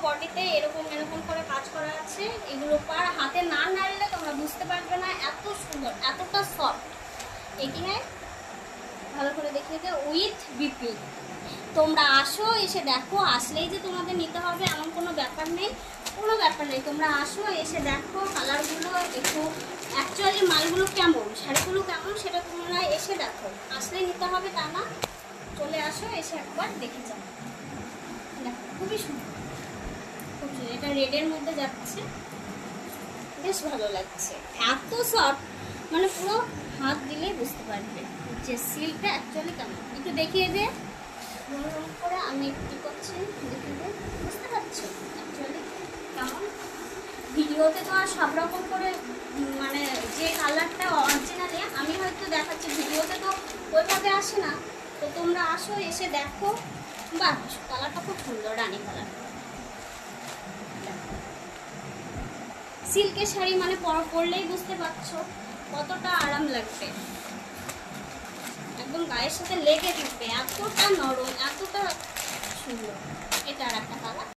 বডিতে এরকম এরকম করে কাজ করা আছে। এগুলো পার হাতে না নাড়লে তোমরা বুঝতে পারবে না, এত সুন্দর, এতটা সফট। এখানে ভালো করে দেখিয়ে দে, উইথ বিপি। তোমরা আসো, এসে দেখো, আসলেই যে তোমাদের নিতে হবে এমন কোনো ব্যাপার নেই, কোনো ব্যাপার নেই। তোমরা আসো, এসে দেখো কালারগুলো, একটু অ্যাকচুয়ালি মালগুলো কেমন, শাড়িগুলো কেমন সেটা তোমরা এসে দেখো, আসলেই নিতে হবে তা না। চলে আসো, এসে একবার দেখে যাও। দেখো খুবই সুন্দর, খুব সুন্দর। এটা রেডের মধ্যে যাচ্ছে, বেশ ভালো লাগছে, এত সফট, মানে পুরো হাত দিলেই বুঝতে পারবে যে সিল্কটা অ্যাকচুয়ালি কেমন। একটু দেখিয়ে দে করে, আমি একটু করছি, দেখিয়ে দে, বুঝতে পারছো অ্যাকচুয়ালি কেমন। ভিডিওতে তো আর সব রকম করে মানে যে কালারটা অরিজিনালি আমি হয়তো দেখাচ্ছি, ভিডিওতে তো ওইভাবে আসে না। তো তোমরা আসো, এসে দেখো। বাহ, কালারটা খুব সুন্দর, রানী কালার। সিল্কের শাড়ি মানে পরলেই বুঝতে পারছো কতটা আরাম লাগবে, একদম গায়ের সাথে লেগে থাকবে, এতটা নরম, এতটা সুন্দর। এটা আর একটা কালার।